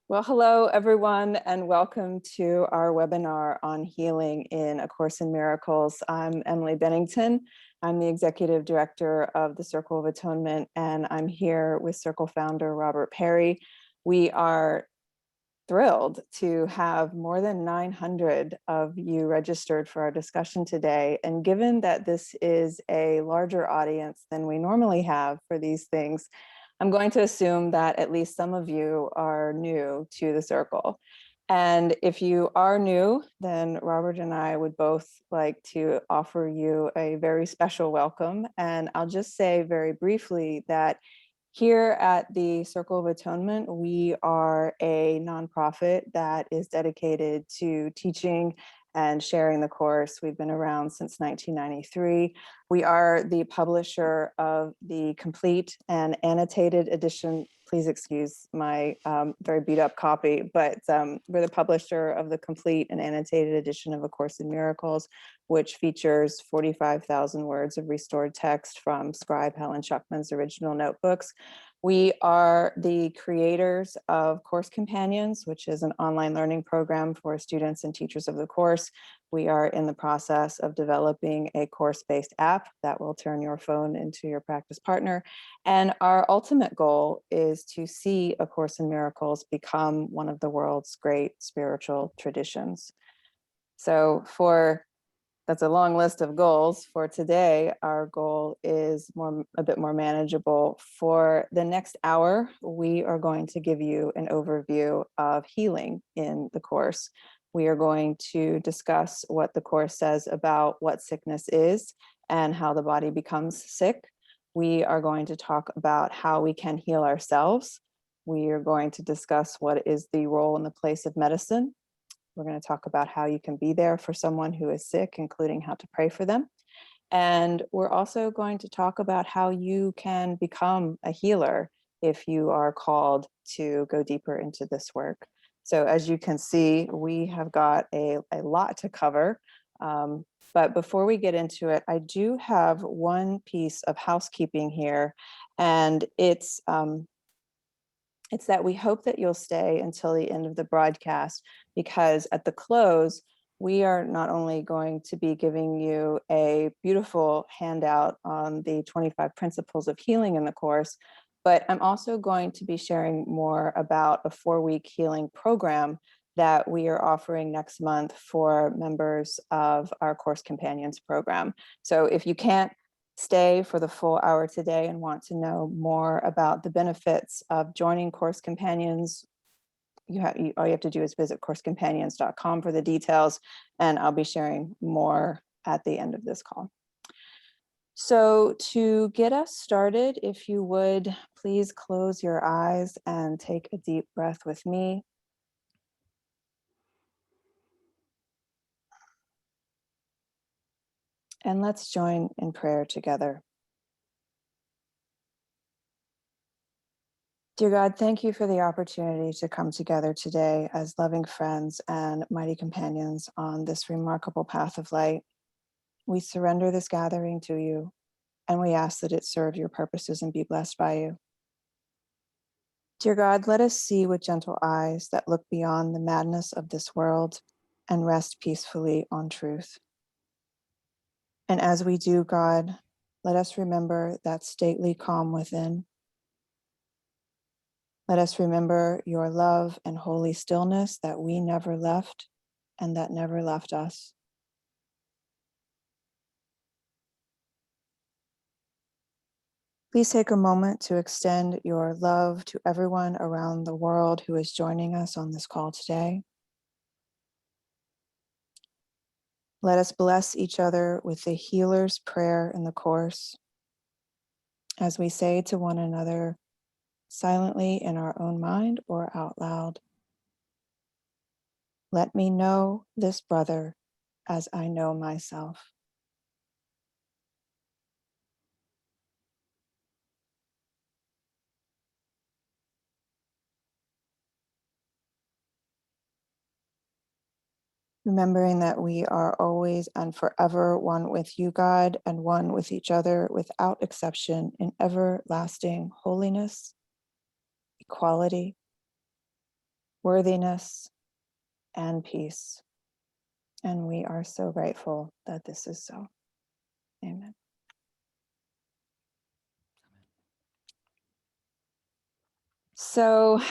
Well, hello, everyone, and welcome to our webinar on healing in A Course in Miracles. I'm Emily Bennington. I'm the Executive Director of the Circle of Atonement, and I'm here with Circle founder Robert Perry. We are thrilled to have more than 900 of you registered for our discussion today. And given that this is a larger audience than we normally have for these things, I'm going to assume that at least some of you are new to the Circle. And if you are new, then Robert and I would both like to offer you a very special welcome. And I'll just say very briefly that here at the Circle of Atonement, we are a nonprofit that is dedicated to teaching and sharing the course. We've been around since 1993. We are the publisher of the Complete and Annotated Edition. Please excuse my very beat up copy, but we're the publisher of the Complete and Annotated Edition of A Course in Miracles, which features 45,000 words of restored text from scribe Helen Schuckman's original notebooks. We are the creators of Course Companions, which is an online learning program for students and teachers of the course. We are in the process of developing a course-based app that will turn your phone into your practice partner. And our ultimate goal is to see A Course in Miracles become one of the world's great spiritual traditions. So that's a long list of goals. For today, our goal is a bit more manageable. For the next hour, we are going to give you an overview of healing in the course. We are going to discuss what the course says about what sickness is and how the body becomes sick. We are going to talk about how we can heal ourselves. We are going to discuss what is the role and the place of medicine. We're going to talk about how you can be there for someone who is sick, including how to pray for them. And we're also going to talk about how you can become a healer if you are called to go deeper into this work. So as you can see, we have got a lot to cover. But before we get into it, I do have one piece of housekeeping here, and it's that we hope that you'll stay until the end of the broadcast, because at the close, we are not only going to be giving you a beautiful handout on the 25 principles of healing in the course, but I'm also going to be sharing more about a 4-week healing program that we are offering next month for members of our Course Companions program. So if you can't stay for the full hour today and want to know more about the benefits of joining Course Companions, all you have to do is visit coursecompanions.com for the details, and I'll be sharing more at the end of this call. So to get us started, if you would, please close your eyes and take a deep breath with me. And let's join in prayer together. Dear God, thank you for the opportunity to come together today as loving friends and mighty companions on this remarkable path of light. We surrender this gathering to you, and we ask that it serve your purposes and be blessed by you. Dear God, let us see with gentle eyes that look beyond the madness of this world and rest peacefully on truth. And as we do, God, let us remember that stately calm within. Let us remember your love and holy stillness that we never left and that never left us. Please take a moment to extend your love to everyone around the world who is joining us on this call today. Let us bless each other with the healer's prayer in the course as we say to one another silently in our own mind or out loud. Let me know this brother as I know myself. Remembering that we are always and forever one with you, God, and one with each other without exception in everlasting holiness, equality, worthiness, and peace. And we are so grateful that this is so. Amen. So,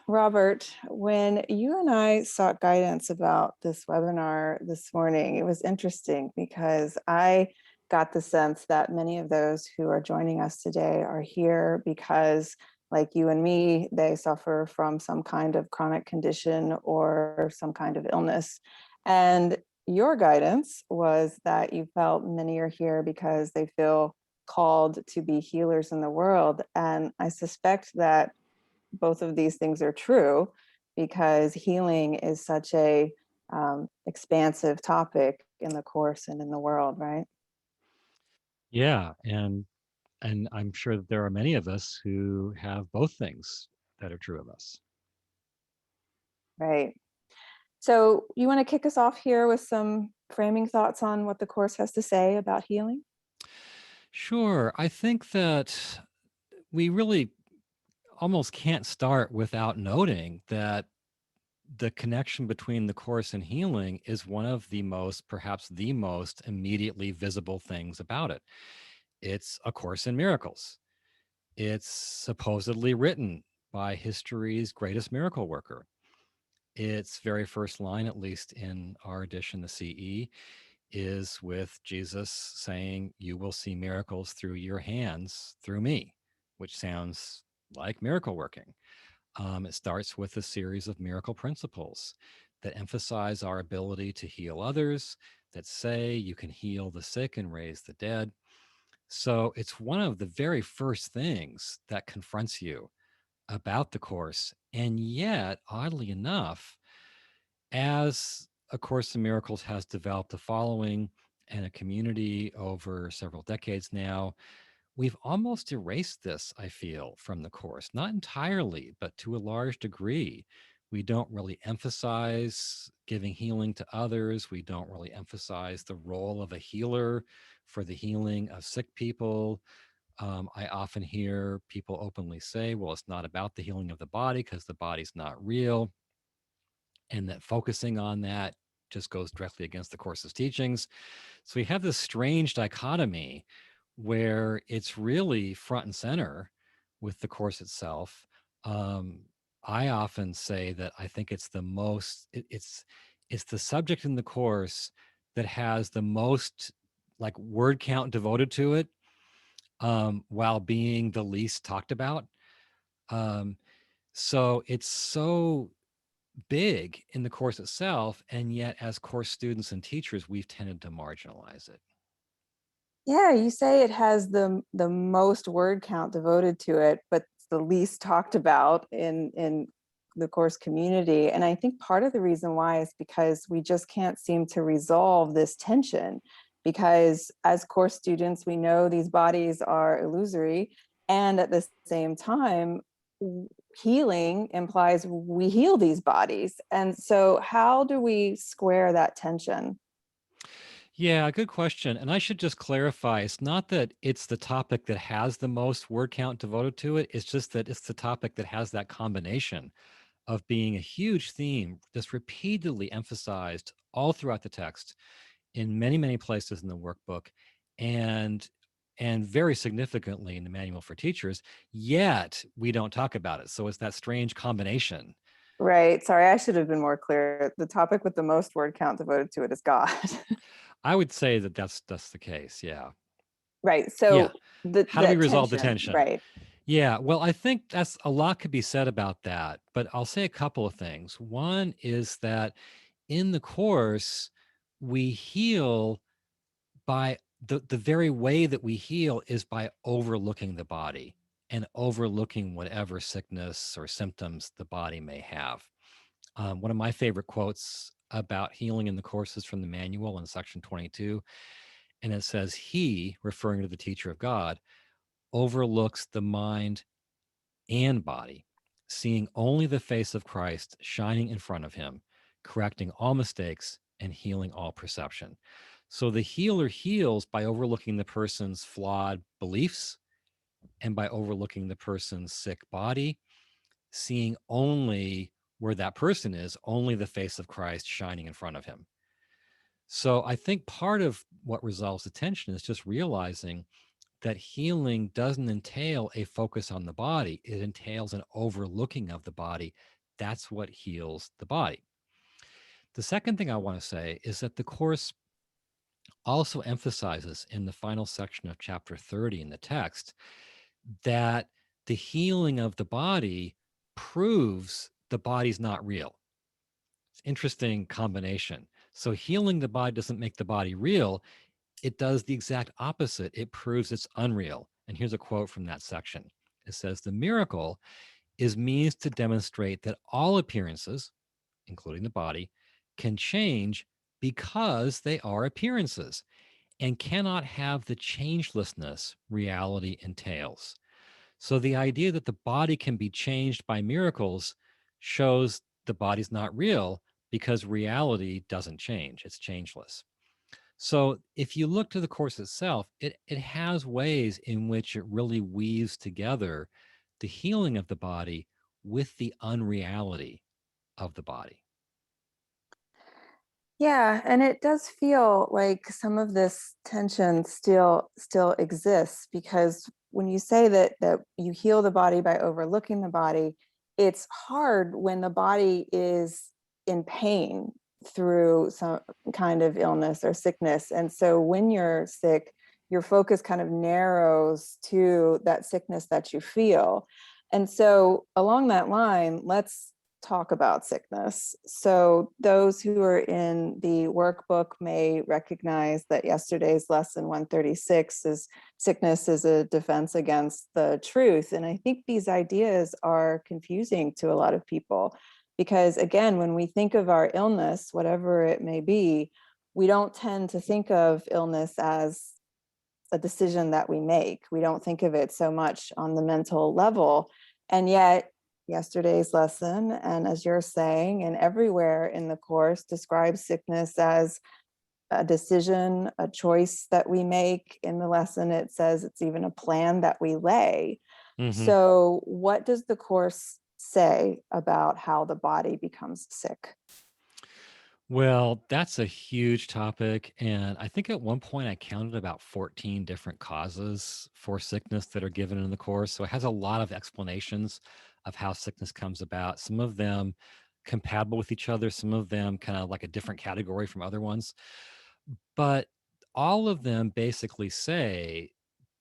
Robert, when you and I sought guidance about this webinar this morning, it was interesting because I got the sense that many of those who are joining us today are here because, like you and me, they suffer from some kind of chronic condition or some kind of illness. And your guidance was that you felt many are here because they feel called to be healers in the world. And I suspect that both of these things are true because healing is such a expansive topic in the course and in the world, right? Yeah, and I'm sure that there are many of us who have both things that are true of us. Right. So you want to kick us off here with some framing thoughts on what the course has to say about healing? Sure, I think that we really almost can't start without noting that the connection between the course and healing is one of the most, perhaps the most immediately visible things about it. It's A Course in Miracles. It's supposedly written by history's greatest miracle worker. Its very first line, at least in our edition, the CE, is with Jesus saying, "You will see miracles through your hands, through me," which sounds like miracle working. It starts with a series of miracle principles that emphasize our ability to heal others, that say you can heal the sick and raise the dead. So it's one of the very first things that confronts you about the Course. And yet, oddly enough, as A Course in Miracles has developed a following and a community over several decades now, we've almost erased this, I feel, from the Course. Not entirely, but to a large degree. We don't really emphasize giving healing to others. We don't really emphasize the role of a healer for the healing of sick people. I often hear people openly say, well, it's not about the healing of the body because the body's not real, and that focusing on that just goes directly against the Course's teachings. So we have this strange dichotomy where it's really front and center with the Course itself. Um, I often say that I think it's the most, it's the subject in the Course that has the most like word count devoted to it, while being the least talked about. Um, so it's so big in the course itself, and yet as course students and teachers, we've tended to marginalize it. Yeah, you say it has the most word count devoted to it, but it's the least talked about in the course community. And I think part of the reason why is because we just can't seem to resolve this tension. Because as course students, we know these bodies are illusory, and at the same time, healing implies we heal these bodies. And so, how do we square that tension? Yeah, good question. And I should just clarify, it's not that it's the topic that has the most word count devoted to it. It's just that it's the topic that has that combination of being a huge theme that's repeatedly emphasized all throughout the text in many, many places in the workbook, and very significantly in the manual for teachers, yet we don't talk about it. So it's that strange combination. Right. Sorry, I should have been more clear. The topic with the most word count devoted to it is God. I would say that that's the case. Yeah. Right. Yeah. So the How do we that resolve the tension, tension? right. Yeah, well, I think that's a lot could be said about that, but I'll say a couple of things. One is that in the course, we heal by the very way that we heal is by overlooking the body and overlooking whatever sickness or symptoms the body may have. One of my favorite quotes about healing in the course is from the manual in section 22, and it says, "He," referring to the teacher of God, "overlooks the mind and body, seeing only the face of Christ shining in front of him, correcting all mistakes and healing all perception." So the healer heals by overlooking the person's flawed beliefs and by overlooking the person's sick body, seeing only where that person is, only the face of Christ shining in front of him. So I think part of what resolves the tension is just realizing that healing doesn't entail a focus on the body, it entails an overlooking of the body. That's what heals the body. The second thing I want to say is that the Course also emphasizes in the final section of chapter 30 in the text that the healing of the body proves the body's not real. It's an interesting combination. So healing the body doesn't make the body real. It does the exact opposite. It proves it's unreal. And here's a quote from that section. It says, "The miracle is means to demonstrate that all appearances, including the body, can change because they are appearances and cannot have the changelessness reality entails." So the idea that the body can be changed by miracles shows the body's not real because reality doesn't change, it's changeless. So if you look to the Course itself, it has ways in which it really weaves together the healing of the body with the unreality of the body. Yeah, and it does feel like some of this tension still exists, because when you say that you heal the body by overlooking the body, it's hard when the body is in pain through some kind of illness or sickness. And so when you're sick, your focus kind of narrows to that sickness that you feel. And so along that line, let's talk about sickness. So those who are in the workbook may recognize that yesterday's lesson 136 is sickness is a defense against the truth. And I think these ideas are confusing to a lot of people because, again, when we think of our illness, whatever it may be, we don't tend to think of illness as a decision that we make. We don't think of it so much on the mental level. And yet, yesterday's lesson, and as you're saying, and everywhere in the Course, describes sickness as a decision, a choice that we make. In the lesson, it says it's even a plan that we lay. Mhm. So, what does the Course say about how the body becomes sick? Well, that's a huge topic. And I think at one point I counted about 14 different causes for sickness that are given in the Course. So it has a lot of explanations of how sickness comes about, some of them compatible with each other, some of them kind of like a different category from other ones. But all of them basically say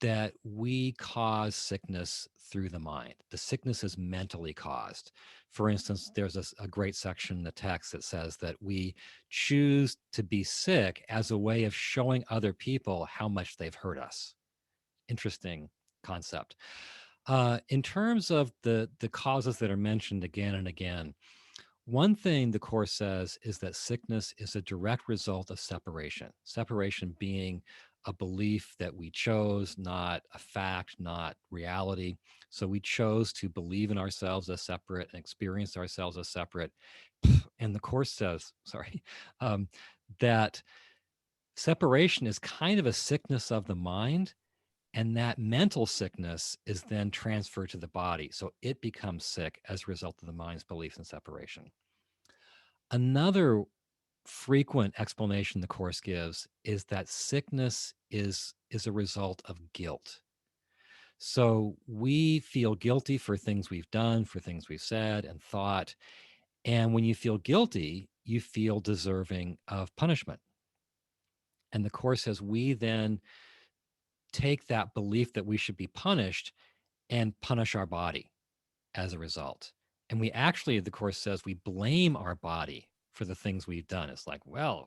that we cause sickness through the mind. The sickness is mentally caused. For instance, there's a great section in the text that says that we choose to be sick as a way of showing other people how much they've hurt us. Interesting concept. In terms of the causes that are mentioned again and again, one thing the Course says is that sickness is a direct result of separation. Separation being a belief that we chose, not a fact, not reality. So we chose to believe in ourselves as separate and experience ourselves as separate. And the Course says, sorry, um, that separation is kind of a sickness of the mind. And that mental sickness is then transferred to the body. So it becomes sick as a result of the mind's beliefs in separation. Another frequent explanation the Course gives is that sickness is a result of guilt. So we feel guilty for things we've done, for things we've said and thought. And when you feel guilty, you feel deserving of punishment. And the Course says we then take that belief that we should be punished and punish our body as a result. And we actually, the Course says, we blame our body for the things we've done. It's like, well,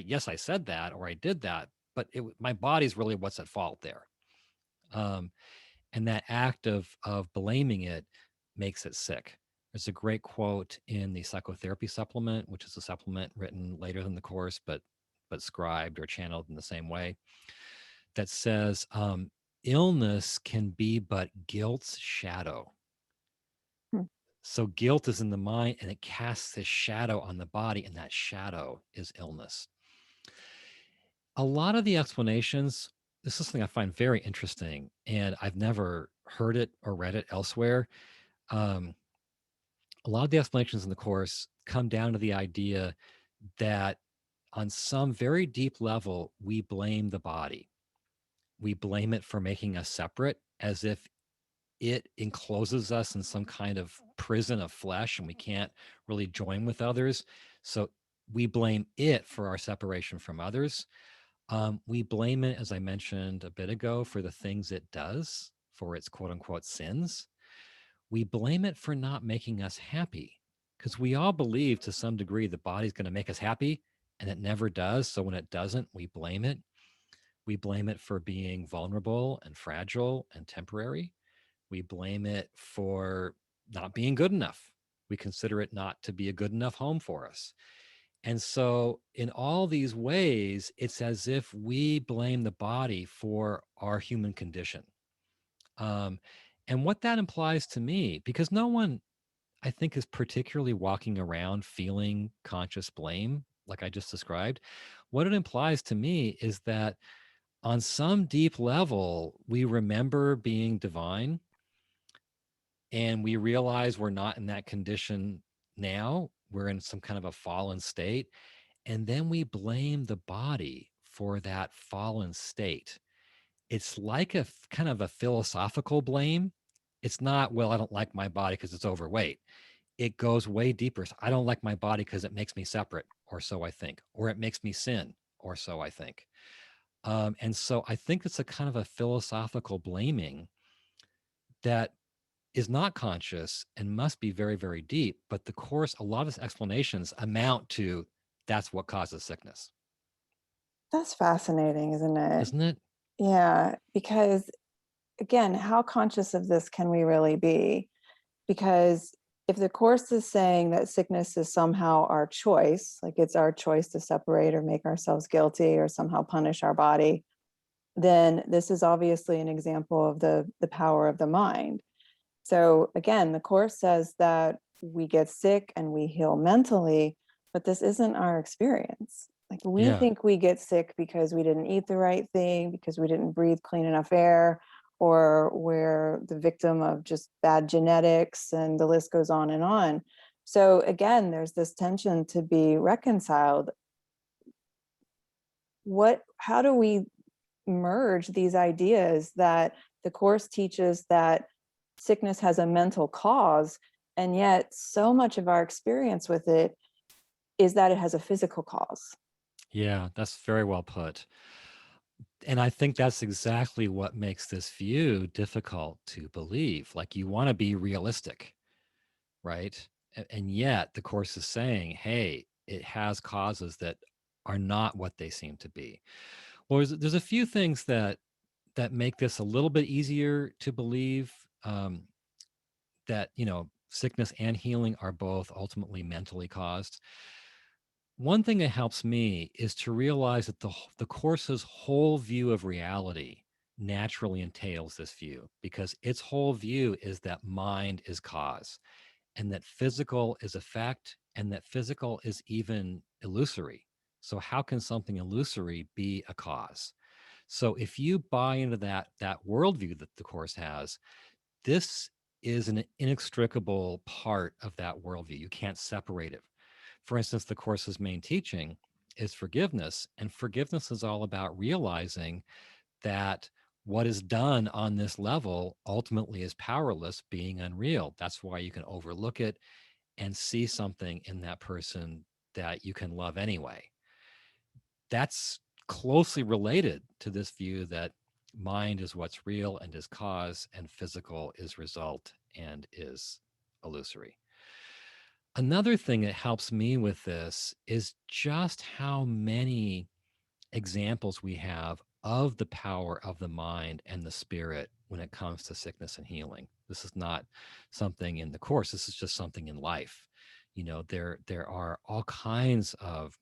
yes, I said that or I did that, but my body's really what's at fault there. Um, and that act of blaming it makes it sick. There's a great quote in the psychotherapy supplement, which is a supplement written later than the Course, but scribed or channeled in the same way, that says, illness can be but guilt's shadow. Hmm. So guilt is in the mind and it casts this shadow on the body, and that shadow is illness. A lot of the explanations, this is something I find very interesting, and I've never heard it or read it elsewhere. Um, a lot of the explanations in the Course come down to the idea that on some very deep level, we blame the body. We blame it for making us separate, as if it encloses us in some kind of prison of flesh and we can't really join with others. So we blame it for our separation from others. We blame it, as I mentioned a bit ago, for the things it does, for its quote unquote sins. We blame it for not making us happy, because we all believe to some degree the body's going to make us happy, and it never does. So when it doesn't, we blame it. We blame it for being vulnerable and fragile and temporary. We blame it for not being good enough. We consider it not to be a good enough home for us. And so, in all these ways, it's as if we blame the body for our human condition. Um, and what that implies to me, because no one, I think, is particularly walking around feeling conscious blame, like I just described. What it implies to me is that on some deep level, we remember being divine and we realize we're not in that condition now. We're in some kind of a fallen state. And then we blame the body for that fallen state. It's like a kind of a philosophical blame. It's not, well, I don't like my body because it's overweight. It goes way deeper. So I don't like my body because it makes me separate, or so I think, or it makes me sin, or so I think. And so I think it's a kind of a philosophical blaming that is not conscious and must be very, very deep. But the Course, a lot of its explanations amount to that's what causes sickness. That's fascinating, isn't it? Isn't it? Yeah, because again, how conscious of this can we really be? Because if the Course is saying that sickness is somehow our choice, like it's our choice to separate or make ourselves guilty or somehow punish our body, then this is obviously an example of the power of the mind. So again, the Course says that we get sick and we heal mentally, but this isn't our experience. Like we Yeah. think we get sick because we didn't eat the right thing, because we didn't breathe clean enough air, or we're the victim of just bad genetics, and the list goes on and on. So again, there's this tension to be reconciled. How do we merge these ideas that the Course teaches that sickness has a mental cause, and yet so much of our experience with it is that it has a physical cause? Yeah, that's very well put. And I think that's exactly what makes this view difficult to believe. Like you want to be realistic, right? And yet the Course is saying, hey, it has causes that are not what they seem to be. Well, there's a few things that make this a little bit easier to believe, that sickness and healing are both ultimately mentally caused. One thing that helps me is to realize that the Course's whole view of reality naturally entails this view, because its whole view is that mind is cause and that physical is effect and that physical is even illusory. So how can something illusory be a cause? So if you buy into that worldview that the Course has, this is an inextricable part of that worldview. You can't separate it. For instance, the Course's main teaching is forgiveness, and forgiveness is all about realizing that what is done on this level ultimately is powerless, being unreal. That's why you can overlook it and see something in that person that you can love anyway. That's closely related to this view that mind is what's real and is cause, and physical is result and is illusory. Another thing that helps me with this is just how many examples we have of the power of the mind and the spirit when it comes to sickness and healing. This is not something in the Course, this is just something in life. There are all kinds of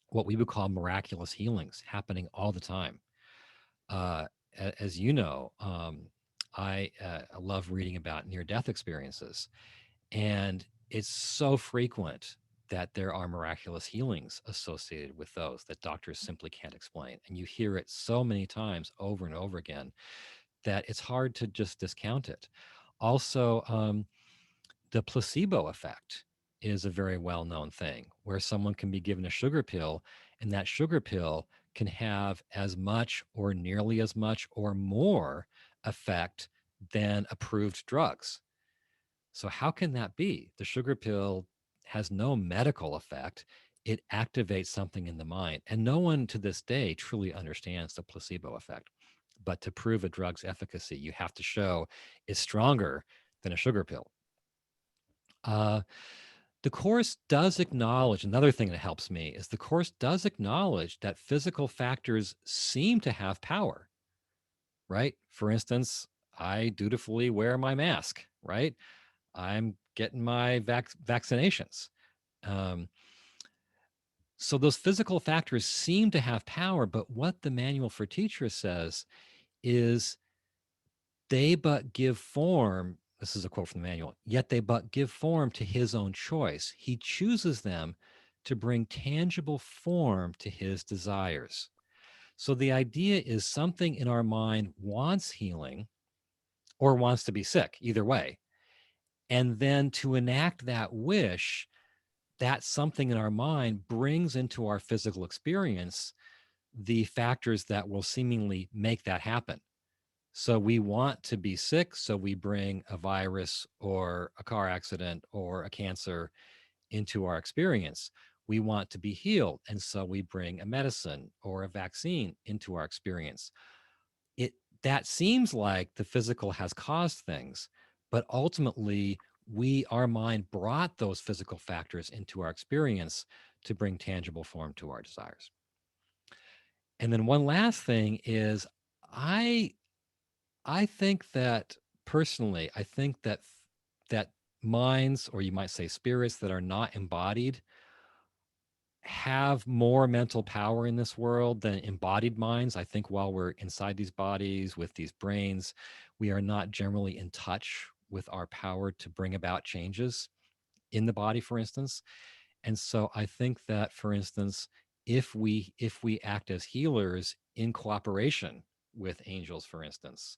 what we would call miraculous healings happening all the time. Uh, as you know, I love reading about near-death experiences, and it's so frequent that there are miraculous healings associated with those that doctors simply can't explain. And you hear it so many times over and over again that it's hard to just discount it. Also, The placebo effect is a very well-known thing where someone can be given a sugar pill, and that sugar pill can have as much or nearly as much or more effect than approved drugs. So how can that be? The sugar pill has no medical effect. It activates something in the mind. And no one to this day truly understands the placebo effect. But to prove a drug's efficacy, you have to show it's stronger than a sugar pill. The Course does acknowledge, another thing that helps me is the Course does acknowledge that physical factors seem to have power, right? For instance, I dutifully wear my mask, right? I'm getting my vaccinations. So those physical factors seem to have power, but what the Manual for Teachers says is they but give form. This is a quote from the manual. Yet they but give form to his own choice. He chooses them to bring tangible form to his desires. So the idea is something in our mind wants healing or wants to be sick, either way. And then to enact that wish, that something in our mind brings into our physical experience the factors that will seemingly make that happen. So we want to be sick, so we bring a virus or a car accident or a cancer into our experience. We want to be healed, and so we bring a medicine or a vaccine into our experience. That seems like the physical has caused things, but ultimately our mind brought those physical factors into our experience to bring tangible form to our desires. And then one last thing is I I think that personally, I think that minds, or you might say spirits that are not embodied, have more mental power in this world than embodied minds. I think while we're inside these bodies with these brains, we are not generally in touch with our power to bring about changes in the body, for instance. And so I think that, for instance, if we act as healers in cooperation with angels, for instance,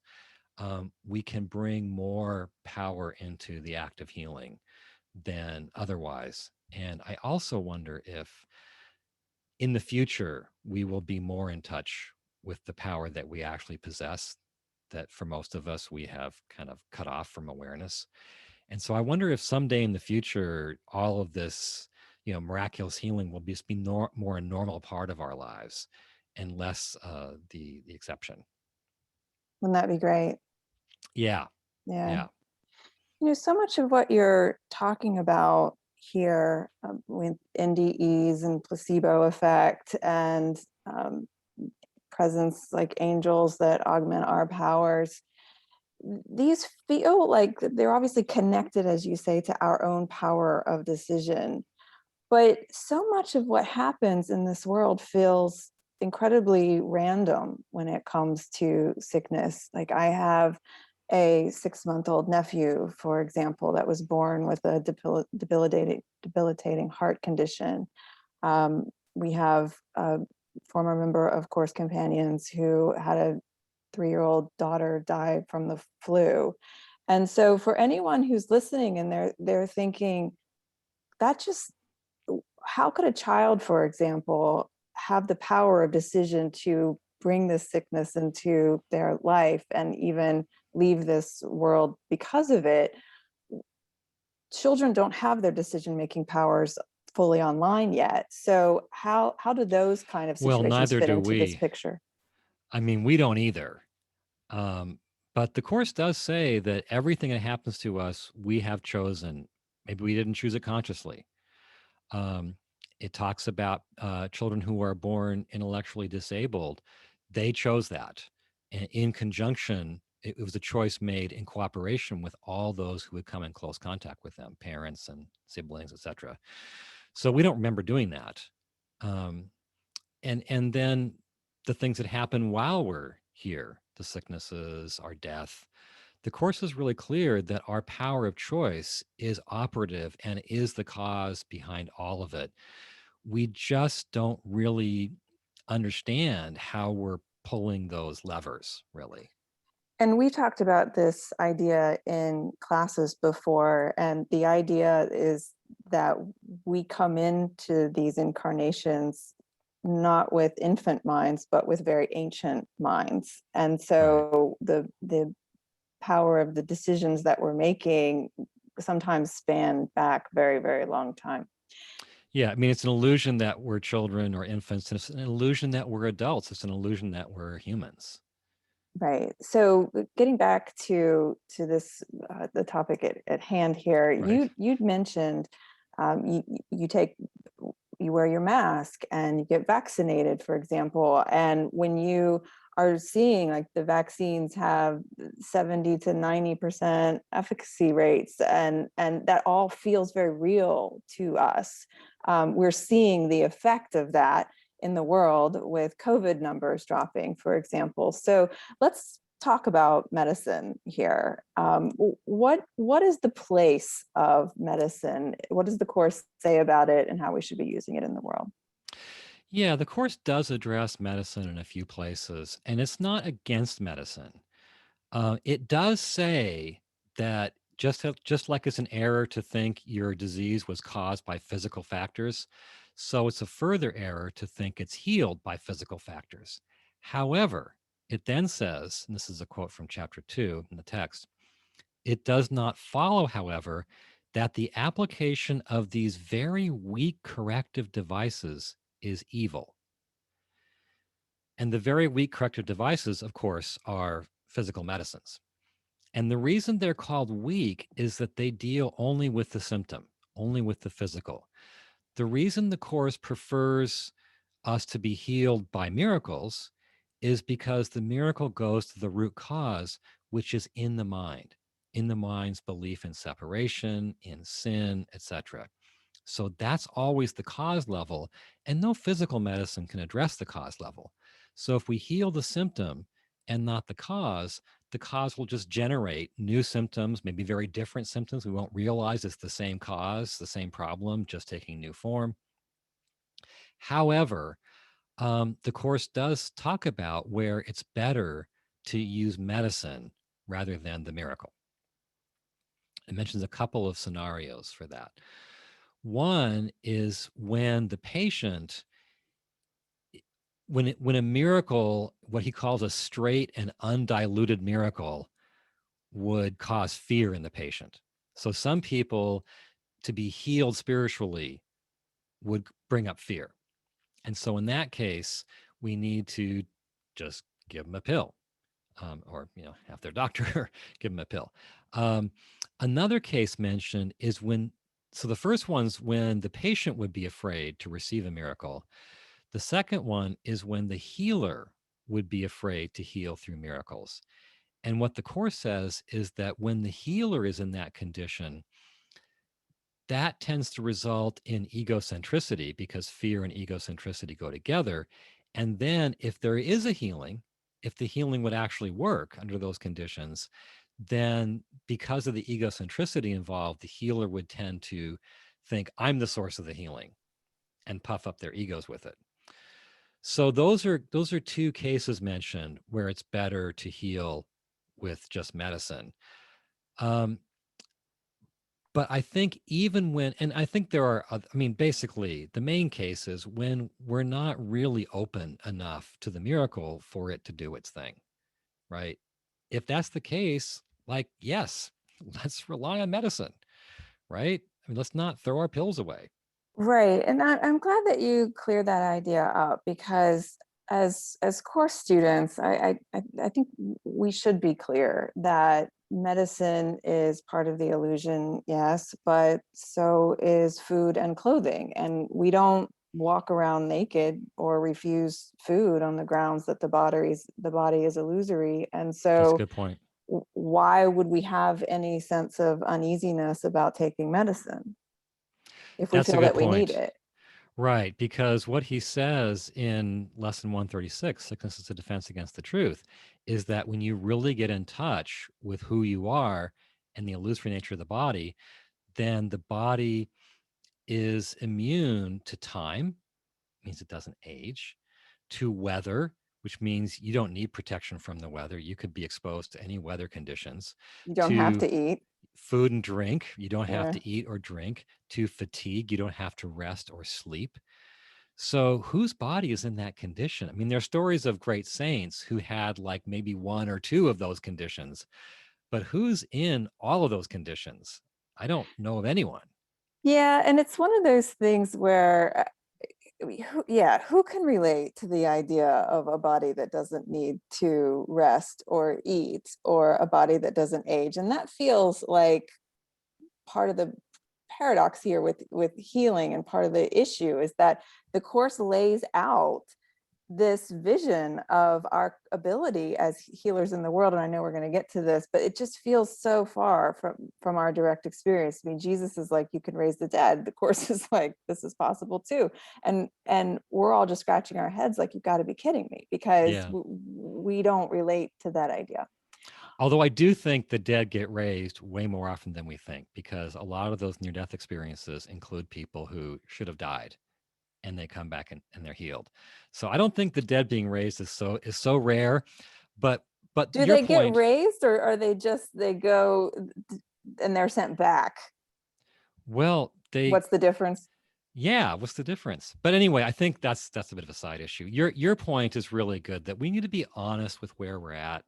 we can bring more power into the act of healing than otherwise. And I also wonder if in the future we will be more in touch with the power that we actually possess, that for most of us we have kind of cut off from awareness. And so I wonder if someday in the future all of this, miraculous healing will just be more a normal part of our lives and less the exception. Wouldn't that be great? Yeah. Yeah. Yeah. So much of what you're talking about here with NDEs and placebo effect and presence like angels that augment our powers, these feel like they're obviously connected, as you say, to our own power of decision. But so much of what happens in this world feels incredibly random when it comes to sickness. Like I have a 6-month-old nephew, for example, that was born with a debilitating heart condition. We have a former member of Course Companions who had a 3-year-old daughter die from the flu. And so for anyone who's listening and they're thinking, that just, how could a child, for example, have the power of decision to bring this sickness into their life and even leave this world because of it? Children don't have their decision-making powers fully online yet. So how do those kind of Well, situations neither fit do into this we. picture? I mean, we don't either. But the Course does say that everything that happens to us, we have chosen. Maybe we didn't choose it consciously. Um, it talks about children who are born intellectually disabled. They chose that. And in conjunction, it was a choice made in cooperation with all those who would come in close contact with them, parents and siblings, etc. So we don't remember doing that. Um, and then the things that happen while we're here, the sicknesses, our death, the Course is really clear that our power of choice is operative and is the cause behind all of it. We just don't really understand how we're pulling those levers, really. And we talked about this idea in classes before, and the idea is that we come into these incarnations not with infant minds, but with very ancient minds. And Right. so the power of the decisions that we're making sometimes span back very, very long time. Yeah, I mean, it's an illusion that we're children or infants, and it's an illusion that we're adults. It's an illusion that we're humans. Right. So getting back to this the topic at hand here, Right. you'd mentioned you take you wear your mask and you get vaccinated, for example, and when you are seeing like the vaccines have 70 to 90% efficacy rates, and that all feels very real to us. We're seeing the effect of that in the world with COVID numbers dropping, for example. So let's talk about medicine here. What is the place of medicine? What does the course say about it, and how we should be using it in the world? Yeah, the course does address medicine in a few places, and it's not against medicine. It does say that just like it's an error to think your disease was caused by physical factors, so it's a further error to think it's healed by physical factors. However, it then says, and this is a quote from chapter 2 in the text, it does not follow, however, that the application of these very weak corrective devices is evil. And the very weak corrective devices, of course, are physical medicines. And the reason they're called weak is that they deal only with the symptom, only with the physical. The reason the Course prefers us to be healed by miracles is because the miracle goes to the root cause, which is in the mind's belief in separation, in sin, etc. So that's always the cause level, and no physical medicine can address the cause level. So if we heal the symptom and not the cause will just generate new symptoms, maybe very different symptoms. We won't realize it's the same cause, the same problem, just taking new form. However, the course does talk about where it's better to use medicine rather than the miracle. It mentions a couple of scenarios for that. One is when the patient, when a miracle, what he calls a straight and undiluted miracle, would cause fear in the patient. So some people, to be healed spiritually, would bring up fear. And so in that case, we need to just give them a pill, or have their doctor give them a pill. Another case mentioned is when. So the first one's when the patient would be afraid to receive a miracle. The second one is when the healer would be afraid to heal through miracles. And what the Course says is that when the healer is in that condition, that tends to result in egocentricity because fear and egocentricity go together. And then if there is a healing, if the healing would actually work under those conditions, then because of the egocentricity involved, the healer would tend to think, I'm the source of the healing, and puff up their egos with it. So those are two cases mentioned where it's better to heal with just medicine. Um, but I think even when, and I think there are, I mean, basically the main case is when we're not really open enough to the miracle for it to do its thing, right? If that's the case, like, yes, let's rely on medicine, right? I mean, let's not throw our pills away. Right, and I'm glad that you cleared that idea up, because as course students, I think we should be clear that medicine is part of the illusion, yes, but so is food and clothing, and we don't walk around naked or refuse food on the grounds that the body is illusory, and That's a so good point. why would we have any sense of uneasiness about taking medicine if we That's a feel good that we need point. it? Right, because what he says in lesson 136, Sickness is a Defense Against the Truth, is that when you really get in touch with who you are and the illusory nature of the body, then the body is immune to time, means it doesn't age, to weather, which means you don't need protection from the weather. You could be exposed to any weather conditions. You don't have To to eat. food and drink, you don't have Yeah. to eat or drink. To fatigue, you don't have to rest or sleep. So whose body is in that condition? I mean, there are stories of great saints who had like maybe one or two of those conditions, but who's in all of those conditions? I don't know of anyone. Yeah, and it's one of those things where, who can relate to the idea of a body that doesn't need to rest or eat, or a body that doesn't age? And that feels like part of the paradox here with healing, and part of the issue is that the course lays out this vision of our ability as healers in the world. And I know we're going to get to this, but it just feels so far from our direct experience. I mean, Jesus is like, you can raise the dead. The course is like, this is possible too. And we're all just scratching our heads like, you've got to be kidding me, because Yeah. we don't relate to that idea. Although I do think the dead get raised way more often than we think, because a lot of those near-death experiences include people who should have died and they come back and they're healed. So I don't think the dead being raised is so rare. But Do your they get point, raised, or are they just, they go and they're sent back? well, What's the difference? yeah, what's the difference? But anyway, I think that's a bit of a side issue. Your point is really good, that we need to be honest with where we're at.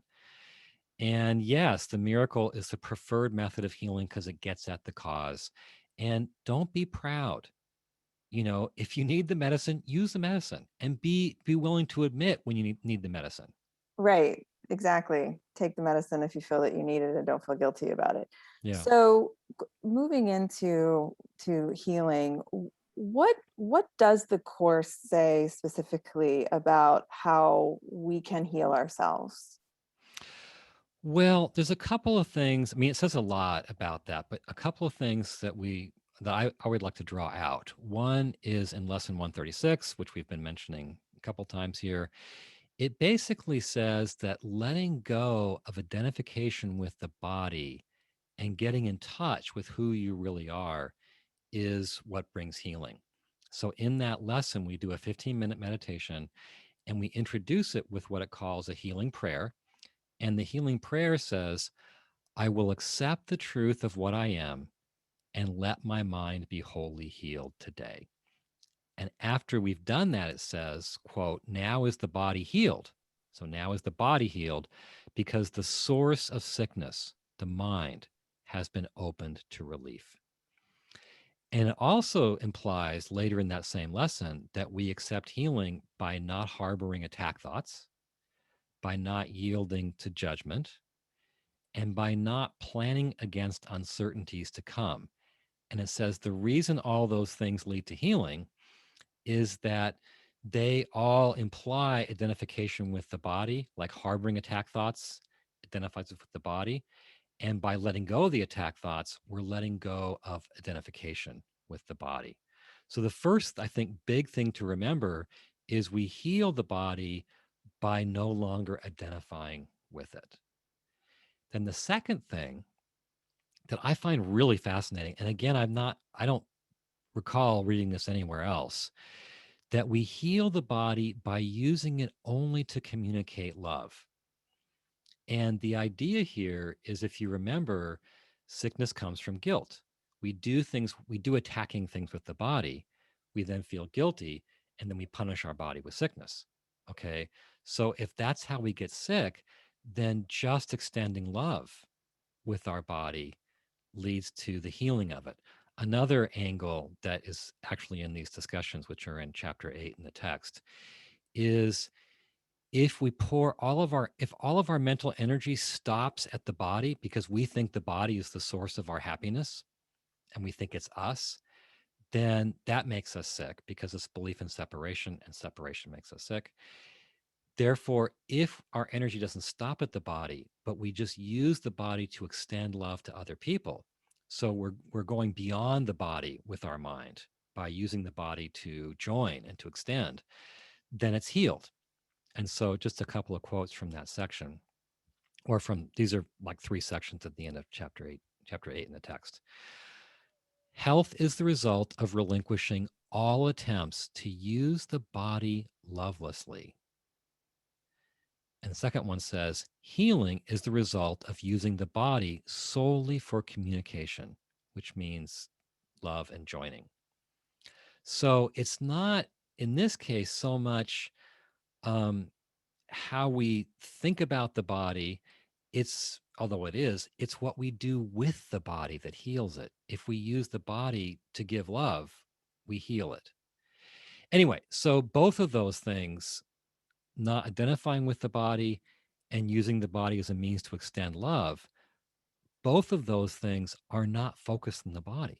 And yes, the miracle is the preferred method of healing because it gets at the cause. And don't be proud. If you need the medicine, use the medicine, and be willing to admit when you need the medicine. Right, exactly. Take the medicine if you feel that you need it, and don't feel guilty about it. Yeah. So moving into healing, what does the course say specifically about how we can heal ourselves? Well, there's a couple of things. I mean, it says a lot about that, but a couple of things that I would like to draw out. One is in lesson 136, which we've been mentioning a couple times here. It basically says that letting go of identification with the body and getting in touch with who you really are is what brings healing. So in that lesson, we do a 15-minute meditation and we introduce it with what it calls a healing prayer. And the healing prayer says, I will accept the truth of what I am and let my mind be wholly healed today. And after we've done that, it says, quote, now is the body healed. So now is the body healed because the source of sickness, the mind, has been opened to relief. And it also implies later in that same lesson that we accept healing by not harboring attack thoughts, by not yielding to judgment, and by not planning against uncertainties to come. And it says the reason all those things lead to healing is that they all imply identification with the body, like harboring attack thoughts identifies with the body. And by letting go of the attack thoughts, we're letting go of identification with the body. So the first, I think, big thing to remember is we heal the body by no longer identifying with it. Then the second thing that I find really fascinating, and again, I don't recall reading this anywhere else, that we heal the body by using it only to communicate love. And the idea here is, if you remember, sickness comes from guilt. We do attacking things with the body. We then feel guilty, and then we punish our body with sickness. Okay. So if that's how we get sick, then just extending love with our body leads to the healing of it. Another angle that is actually in these discussions, which are in chapter 8 in the text, is if all of our mental energy stops at the body because we think the body is the source of our happiness and we think it's us, then that makes us sick because it's belief in separation, and separation makes us sick. Therefore, if our energy doesn't stop at the body, but we just use the body to extend love to other people, so we're going beyond the body with our mind by using the body to join and to extend, then it's healed. And so just a couple of quotes from that section, or from, these are like 3 sections at the end of chapter 8 in the text. Health is the result of relinquishing all attempts to use the body lovelessly. And the second one says, healing is the result of using the body solely for communication, which means love and joining. So it's not, in this case, so much um, how we think about the body. It's, although it is, it's what we do with the body that heals it. If we use the body to give love, we heal it. Anyway, so both of those things, not identifying with the body and using the body as a means to extend love, both of those things are not focused on the body.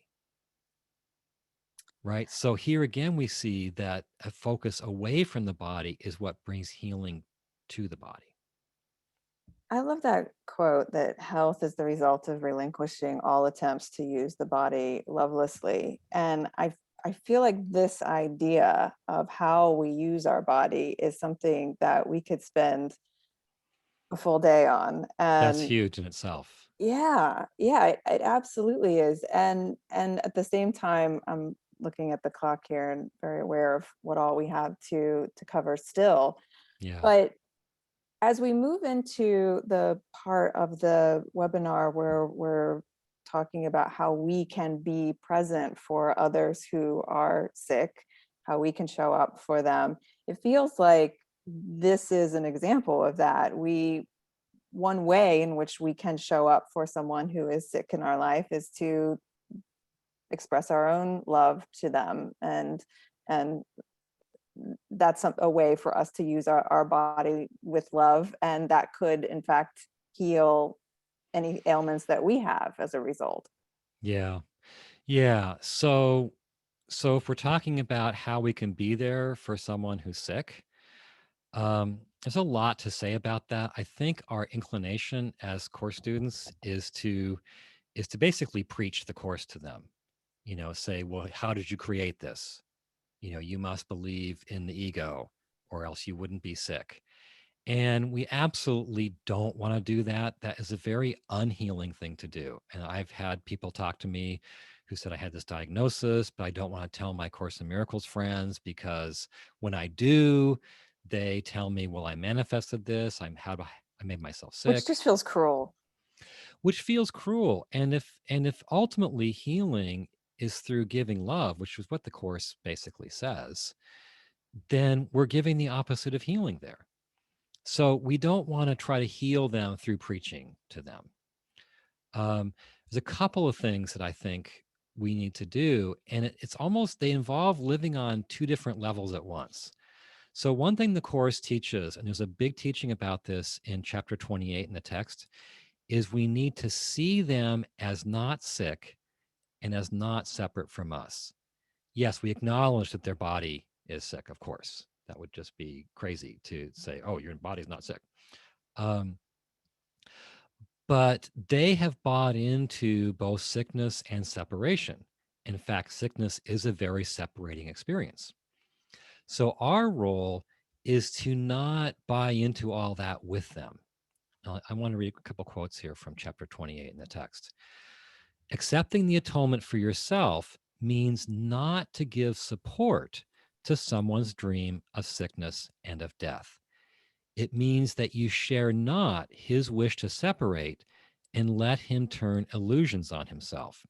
Right. So here again, we see that a focus away from the body is what brings healing to the body. I love that quote that health is the result of relinquishing all attempts to use the body lovelessly. And I feel like this idea of how we use our body is something that we could spend a full day on. That's And huge in itself. yeah, it absolutely is. And at the same time, I'm looking at the clock here and very aware of what all we have to cover still. Yeah. But as we move into the part of the webinar where we're talking about how we can be present for others who are sick, how we can show up for them, it feels like this is an example of that. One way in which we can show up for someone who is sick in our life is to express our own love to them, and that's a way for us to use our body with love, and that could in fact heal any ailments that we have as a result. Yeah. Yeah. So if we're talking about how we can be there for someone who's sick, there's a lot to say about that. I think our inclination as course students is to basically preach the course to them. Say, well, how did you create this? You must believe in the ego, or else you wouldn't be sick. And we absolutely don't want to do that. That is a very unhealing thing to do. And I've had people talk to me who said, I had this diagnosis, but I don't want to tell my Course in Miracles friends because when I do, they tell me, well, I manifested this. I made myself Which sick, just feels cruel. which feels cruel. And if ultimately healing is through giving love, which is what the Course basically says, then we're giving the opposite of healing there. So we don't want to try to heal them through preaching to them. There's a couple of things that I think we need to do, and it's almost, they involve living on two different levels at once. So one thing the Course teaches, and there's a big teaching about this in chapter 28 in the text, is we need to see them as not sick and as not separate from us. Yes, we acknowledge that their body is sick, of course. That would just be crazy to say, oh, your body's not sick. Um, but they have bought into both sickness and separation. In fact, sickness is a very separating experience. So our role is to not buy into all that with them. Now, I want to read a couple quotes here from chapter 28 in the text. Accepting the atonement for yourself means not to give support to someone's dream of sickness and of death. It means that you share not his wish to separate and let him turn illusions on himself.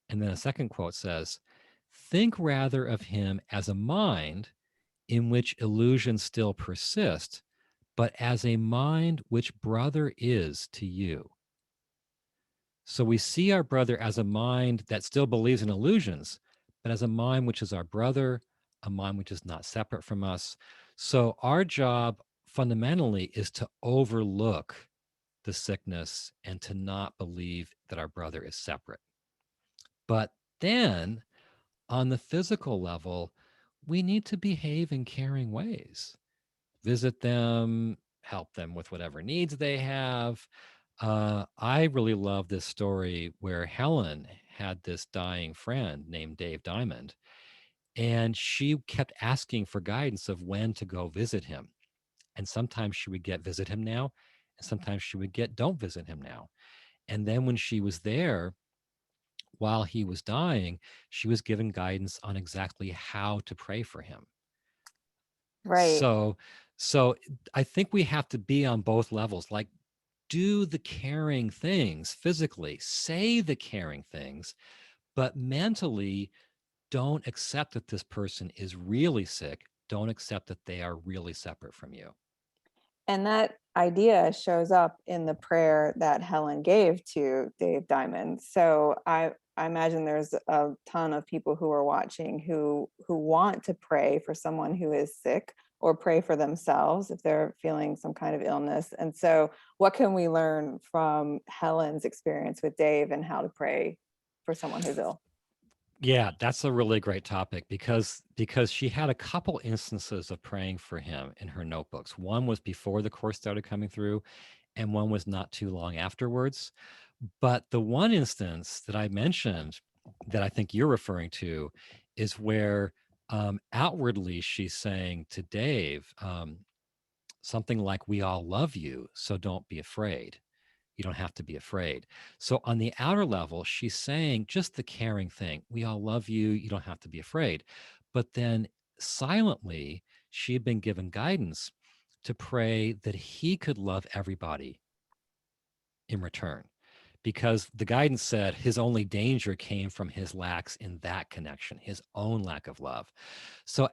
And then a second quote says, think rather of him as a mind in which illusions still persist, but as a mind which brother is to you. So we see our brother as a mind that still believes in illusions, but as a mind which is our brother, a mind which is not separate from us. So our job fundamentally is to overlook the sickness and to not believe that our brother is separate. But then on the physical level, we need to behave in caring ways, visit them, help them with whatever needs they have. I really love this story where Helen had this dying friend named Dave Diamond, and she kept asking for guidance of when to go visit him. And sometimes she would get visit him now, and sometimes she would get don't visit him now. And then when she was there while he was dying, she was given guidance on exactly how to pray for him. Right. So So I think we have to be on both levels, like do the caring things physically, say the caring things, but mentally don't accept that this person is really sick. Don't accept that they are really separate from you. And that idea shows up in the prayer that Helen gave to Dave Diamond. So I imagine there's a ton of people who are watching who want to pray for someone who is sick, or pray for themselves if they're feeling some kind of illness. And so what can we learn from Helen's experience with Dave and how to pray for someone who's ill? Yeah, that's a really great topic because she had a couple instances of praying for him in her notebooks. One was before the course started coming through, and one was not too long afterwards. But the one instance that I mentioned that I think you're referring to is where outwardly she's saying to Dave something like, "We all love you, so don't be afraid. You don't have to be afraid." So on the outer level, she's saying just the caring thing. We all love you. You don't have to be afraid. But then silently, she had been given guidance to pray that he could love everybody in return, because the guidance said his only danger came from his lacks in that connection, his own lack of love. So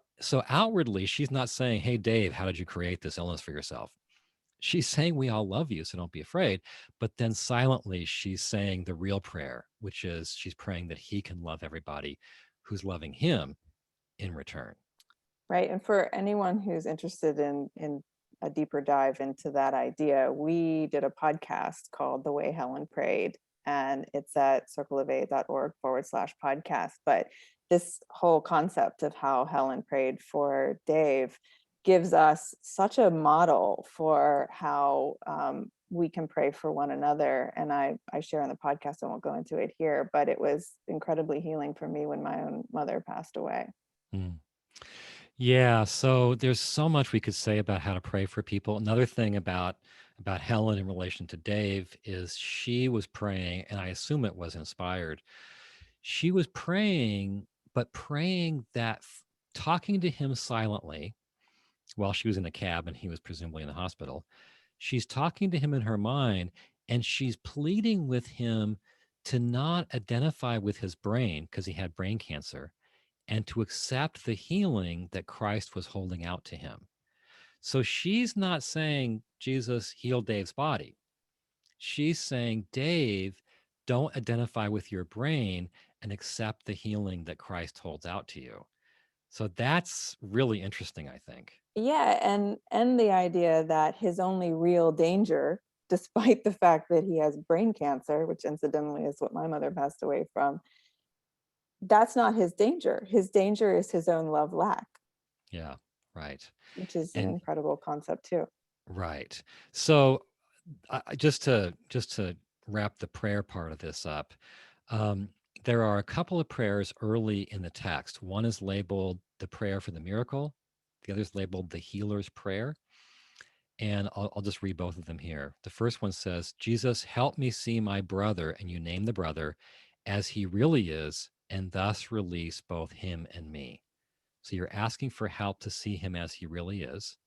outwardly, she's not saying, "Hey, Dave, how did you create this illness for yourself?" She's saying, "We all love you, so don't be afraid." But then silently, she's saying the real prayer, which is she's praying that he can love everybody who's loving him in return. Right. And for anyone who's interested in a deeper dive into that idea, we did a podcast called The Way Helen Prayed, and it's at circleofA.org/podcast. But this whole concept of how Helen prayed for Dave gives us such a model for how we can pray for one another. And I share in the podcast, I won't go into it here, but it was incredibly healing for me when my own mother passed away. Mm. Yeah, so there's so much we could say about how to pray for people. Another thing about Helen in relation to Dave is she was praying, and I assume it was inspired. She was praying, but praying that talking to him silently while she was in a cab and he was presumably in the hospital. She's talking to him in her mind, and she's pleading with him to not identify with his brain because he had brain cancer, and to accept the healing that Christ was holding out to him. So she's not saying, "Jesus, heal Dave's body." She's saying, "Dave, don't identify with your brain and accept the healing that Christ holds out to you." So that's really interesting, I think. Yeah, and the idea that his only real danger, despite the fact that he has brain cancer, which incidentally is what my mother passed away from, that's not his danger. His danger is his own love lack, Yeah, right. which is an And incredible concept too. right. So just to wrap the prayer part of this up, um, there are a couple of prayers early in the text. One is labeled the prayer for the miracle. The other is labeled the healer's prayer. And I'll just read both of them here. The first one says, "Jesus, help me see my brother," and you name the brother, "as he really is, and thus release both him and me." So you're asking for help to see him as he really is,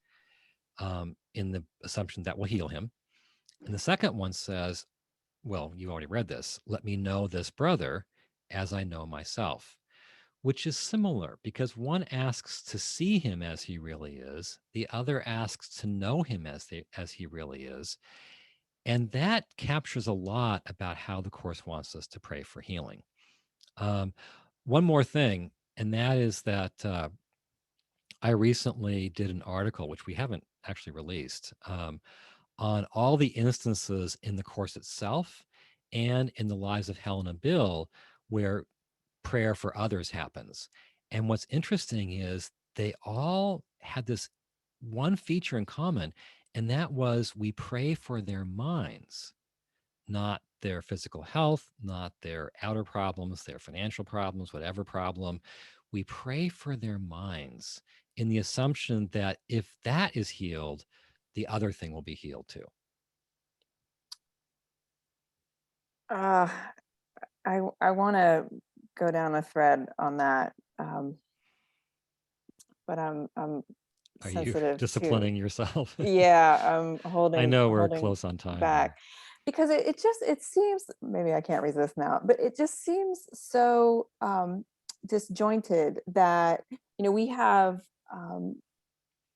in the assumption that will heal him. And the second one says, well, you already read this, "Let me know this brother as I know myself," which is similar because one asks to see him as he really is, the other asks to know him as he really is. And that captures a lot about how the Course wants us to pray for healing. Um, one more thing, and that is that I recently did an article, which we haven't actually released, on all the instances in the Course itself and in the lives of Helen and Bill where prayer for others happens. And what's interesting is they all had this one feature in common, and that was we pray for their minds, not their physical health, not their outer problems, their financial problems, whatever problem. We pray for their minds in the assumption that if that is healed, the other thing will be healed too. Uh, I want to go down a thread on that, but I'm Are you sensitive to, disciplining yourself? yeah, I know we're holding close on time here. back, because it seems, maybe I can't resist now, but it just seems so disjointed that, we have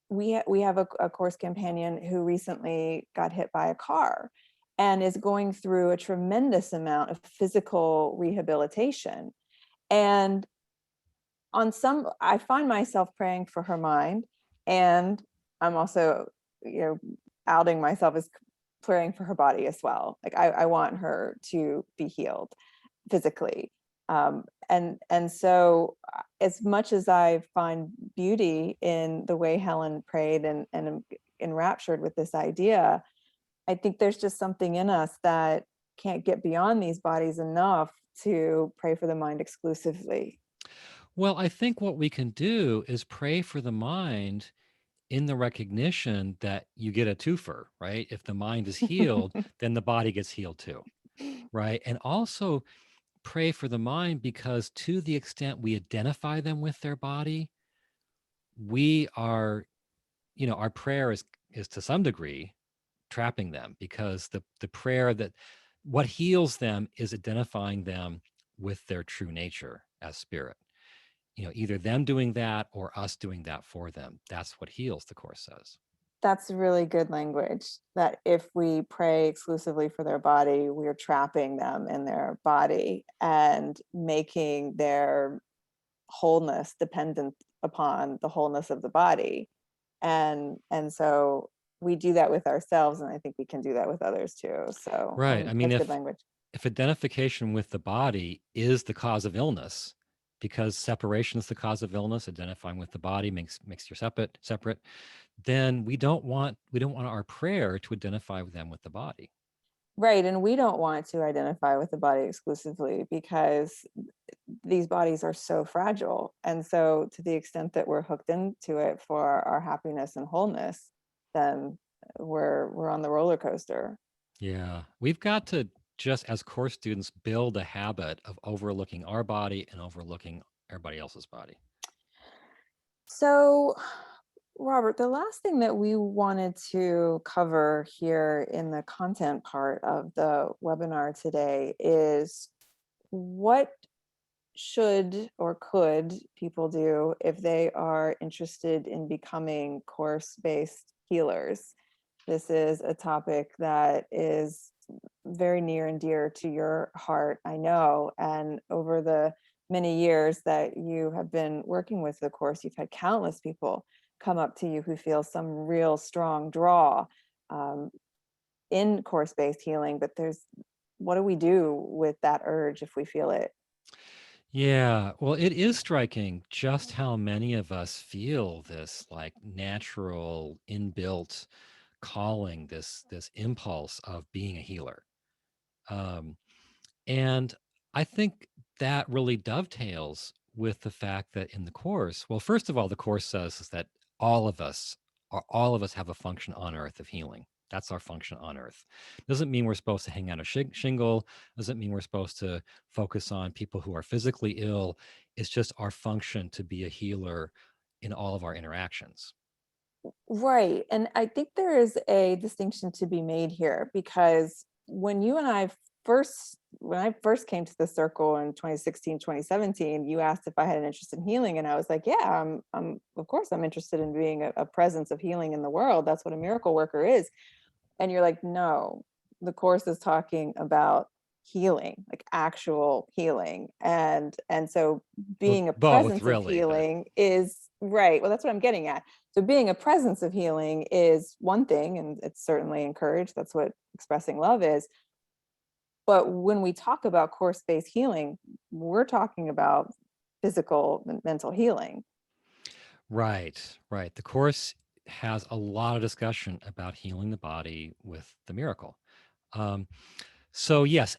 we have a course companion who recently got hit by a car and is going through a tremendous amount of physical rehabilitation. And I find myself praying for her mind, and I'm also, outing myself as praying for her body as well. Like I want her to be healed physically. And so as much as I find beauty in the way Helen prayed and am enraptured with this idea, I think there's just something in us that can't get beyond these bodies enough to pray for the mind exclusively. Well, I think what we can do is pray for the mind in the recognition that you get a twofer, right? If the mind is healed, then the body gets healed too, right? And also pray for the mind because to the extent we identify them with their body, we are, our prayer is to some degree trapping them, because the prayer that what heals them is identifying them with their true nature as spirit. Either them doing that or us doing that for them. That's what heals, the Course says. That's really good language, that if we pray exclusively for their body, we're trapping them in their body and making their wholeness dependent upon the wholeness of the body. And so we do that with ourselves, and I think we can do that with others too. So Right. I mean, that's good if language. if identification with the body is the cause of illness, because separation is the cause of illness, identifying with the body makes you separate, then we don't want our prayer to identify with them with the body. Right. And we don't want to identify with the body exclusively because these bodies are so fragile. And so to the extent that we're hooked into it for our happiness and wholeness, then we're on the roller coaster. Yeah. We've got to, just as course students, build a habit of overlooking our body and overlooking everybody else's body. So, Robert, the last thing that we wanted to cover here in the content part of the webinar today is what should or could people do if they are interested in becoming course-based healers? This is a topic that is very near and dear to your heart, I know. And over the many years that you have been working with the course, you've had countless people come up to you who feel some real strong draw um, in course-based healing. But what do we do with that urge if we feel it? Yeah, well, it is striking just how many of us feel this like natural inbuilt calling, this impulse of being a healer. Um, and I think that really dovetails with the fact that in the course, well, first of all, the course says is that all of us have a function on earth of healing. That's our function on earth. Doesn't mean we're supposed to hang out a shingle. Doesn't mean we're supposed to focus on people who are physically ill. It's just our function to be a healer in all of our interactions. Right. And I think there is a distinction to be made here, because when I first came to the circle in 2016, 2017, you asked if I had an interest in healing. And I was like, yeah, of course I'm interested in being a presence of healing in the world. That's what a miracle worker is. And you're like, no, the course is talking about healing, like actual healing. And so Well, being a both presence of really, but healing is right. Well, that's what I'm getting at. So being a presence of healing is one thing, and it's certainly encouraged. That's what expressing love is. But when we talk about course-based healing, we're talking about physical and mental healing. right, right. The course has a lot of discussion about healing the body with the miracle. Um, so yes,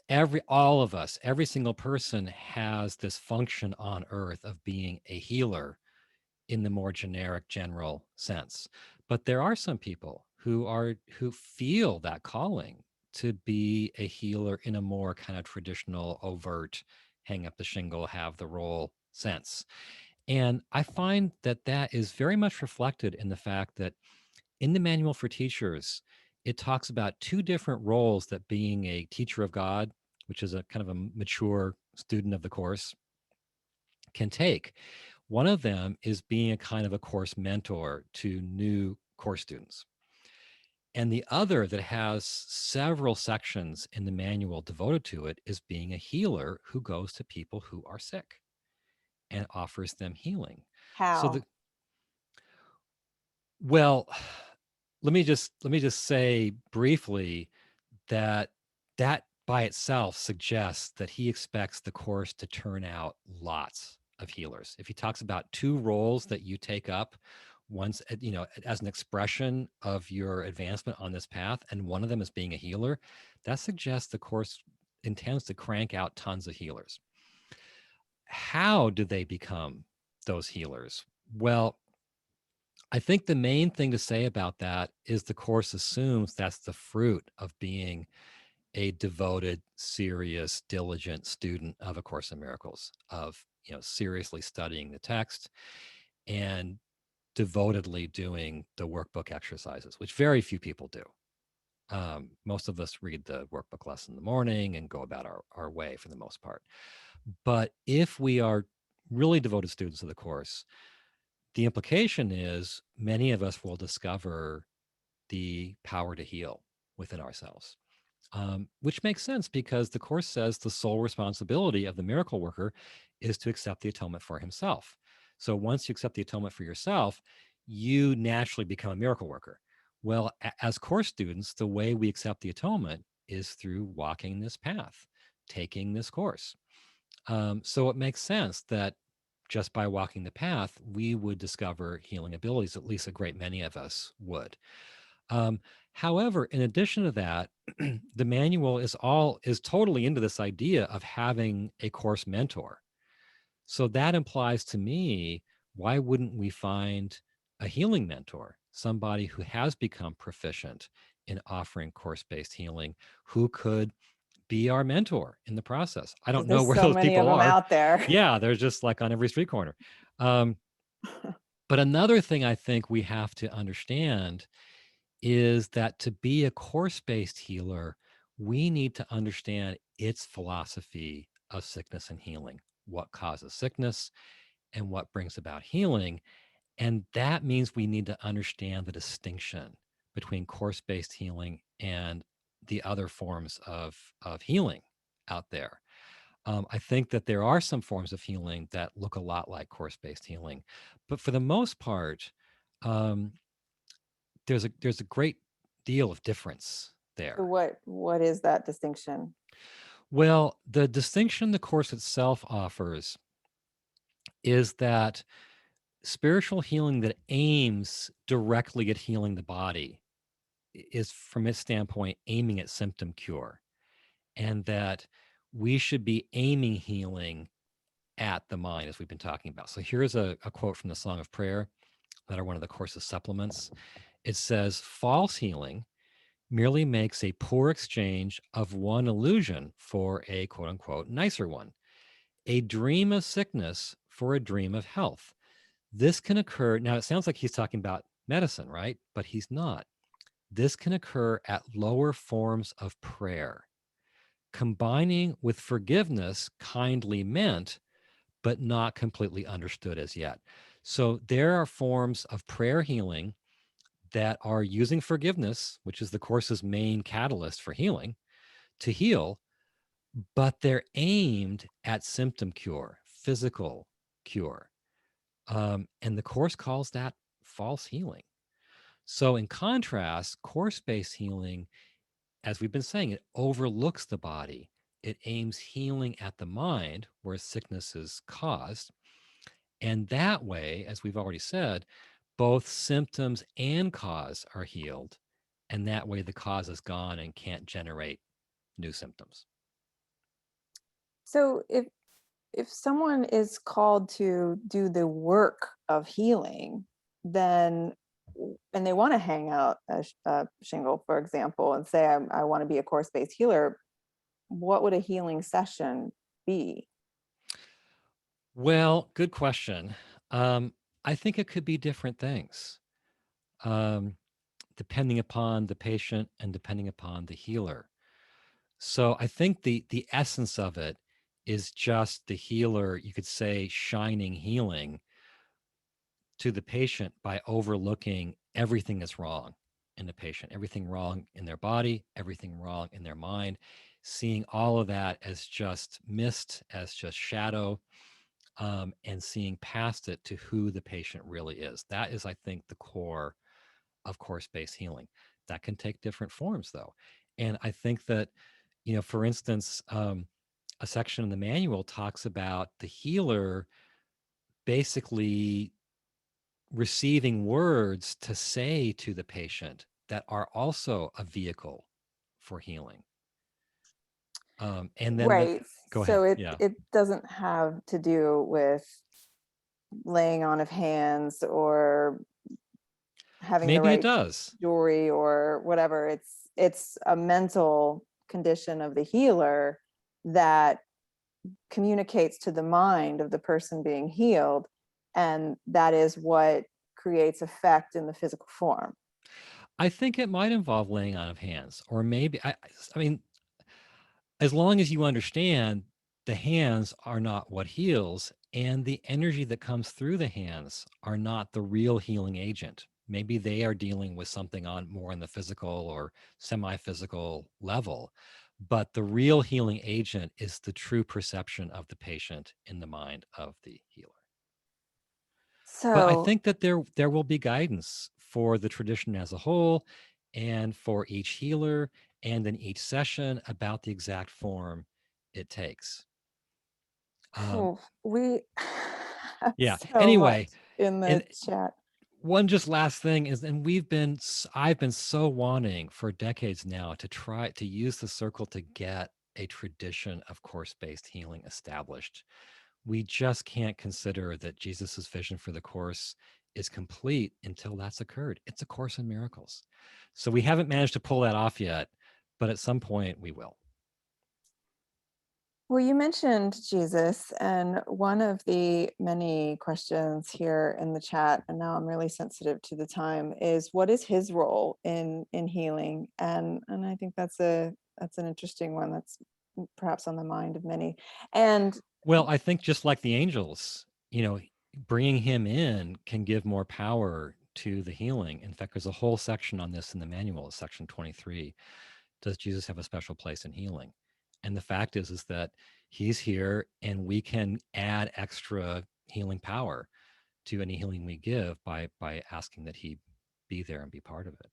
all of us, every single person has this function on earth of being a healer in the more generic, general sense. But there are some people who feel that calling to be a healer in a more kind of traditional, overt, hang up the shingle, have the role sense. And I find that that is very much reflected in the fact that in the manual for teachers, it talks about two different roles that being a teacher of God, which is a kind of a mature student of the course, can take. One of them is being a kind of a course mentor to new course students. And the other that has several sections in the manual devoted to it is being a healer who goes to people who are sick and offers them healing. So How? well, let me just say briefly that that by itself suggests that he expects the course to turn out lots of healers. If he talks about two roles that you take up once, as an expression of your advancement on this path, and one of them is being a healer, that suggests the course intends to crank out tons of healers. How do they become those healers? Well, I think the main thing to say about that is the course assumes that's the fruit of being a devoted, serious, diligent student of A Course in Miracles, of seriously studying the text and devotedly doing the workbook exercises, which very few people do. Most of us read the workbook lesson in the morning and go about our way for the most part. But if we are really devoted students of the course, the implication is many of us will discover the power to heal within ourselves. Which makes sense because the Course says the sole responsibility of the miracle worker is to accept the atonement for himself. So once you accept the atonement for yourself, you naturally become a miracle worker. Well, as Course students, the way we accept the atonement is through walking this path, taking this course. So it makes sense that just by walking the path, we would discover healing abilities, at least a great many of us would. Um, However, in addition to that, the manual is totally into this idea of having a course mentor. So that implies to me, why wouldn't we find a healing mentor, somebody who has become proficient in offering course-based healing, who could be our mentor in the process? I Because don't know there's where so those many of people them are. out there. Yeah, they're just like on every street corner. Um, but another thing I think we have to understand is that to be a course-based healer, we need to understand its philosophy of sickness and healing, what causes sickness and what brings about healing. And that means we need to understand the distinction between course-based healing and the other forms of healing out there. I think that there are some forms of healing that look a lot like course-based healing, but for the most part, um, there's a great deal of difference So there. what is that distinction? Well, the distinction the course itself offers is that spiritual healing that aims directly at healing the body is, from its standpoint, aiming at symptom cure, and that we should be aiming healing at the mind, as we've been talking about. So here's a quote from the Song of Prayer that are one of the course's supplements. It says, false healing merely makes a poor exchange of one illusion for a quote unquote nicer one, a dream of sickness for a dream of health. This can occur. Now, it sounds like he's talking about medicine, right? But he's not. This can occur at lower forms of prayer, combining with forgiveness kindly meant, but not completely understood as yet. So there are forms of prayer healing that are using forgiveness, which is the course's main catalyst for healing, to heal, but they're aimed at symptom cure, physical cure. And the course calls that false healing. So, in contrast, course based healing, as we've been saying, it overlooks the body. It aims healing at the mind where sickness is caused. And that way, as we've already said, both symptoms and cause are healed. And that way, the cause is gone and can't generate new symptoms. So if someone is called to do the work of healing, then and they want to hang out a shingle, for example, and say, I want to be a course-based healer, what would a healing session be? Well, good question. I think it could be different things, depending upon the patient and depending upon the healer. So I think the essence of it is just the healer, you could say, shining healing to the patient by overlooking everything that's wrong in the patient, everything wrong in their body, everything wrong in their mind, seeing all of that as just mist, as just shadow, and seeing past it to who the patient really is. That is, I think, the core of course-based healing. That can take different forms, though. And I think that, for instance, a section in the manual talks about the healer basically receiving words to say to the patient that are also a vehicle for healing. And then Right. go ahead. So Yeah. it doesn't have to do with laying on of hands or having the Maybe it right does. jewelry or whatever. It's a mental condition of the healer that communicates to the mind of the person being healed, and that is what creates effect in the physical form. I think it might involve laying on of hands, or maybe I mean, as long as you understand the hands are not what heals, and the energy that comes through the hands are not the real healing agent. Maybe they are dealing with something on more on the physical or semi-physical level, but the real healing agent is the true perception of the patient in the mind of the healer. But I So think that there will be guidance for the tradition as a whole and for each healer and in each session about the exact form it takes. we have Yeah. so much Anyway, in and the chat. one just last thing is, and I've been so wanting for decades now to try to use the circle to get a tradition of course-based healing established. We just can't consider that Jesus's vision for the course is complete until that's occurred. It's a course in miracles. So we haven't managed to pull that off yet, but at some point we will. Well, you mentioned Jesus, and one of the many questions here in the chat, and now I'm really sensitive to the time, is what is his role in healing? And I think that's an interesting one that's perhaps on the mind of many. And Well, I think just like the angels, bringing him in can give more power to the healing. In fact, there's a whole section on this in the manual, section 23. Does Jesus have a special place in healing? And the fact is that he's here and we can add extra healing power to any healing we give by asking that he be there and be part of it.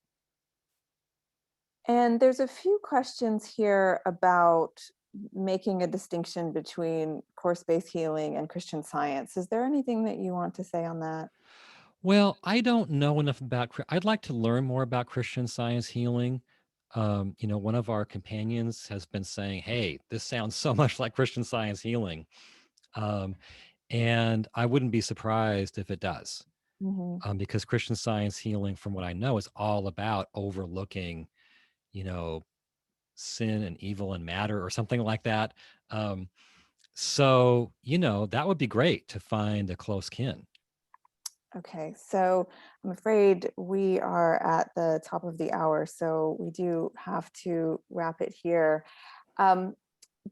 there's a few questions here about making a distinction between course-based healing and Christian Science. Is there anything that you want to say on that? Well, I don't know enough about, I'd like to learn more about Christian Science healing. One of our companions has been saying, hey, this sounds so much like Christian Science healing. And I wouldn't be surprised if it does. Mm-hmm. Because Christian Science healing, from what I know, is all about overlooking, sin and evil and matter or something like that. So, that would be great to find a close kin. Okay, so I'm afraid we are at the top of the hour, so we do have to wrap it here.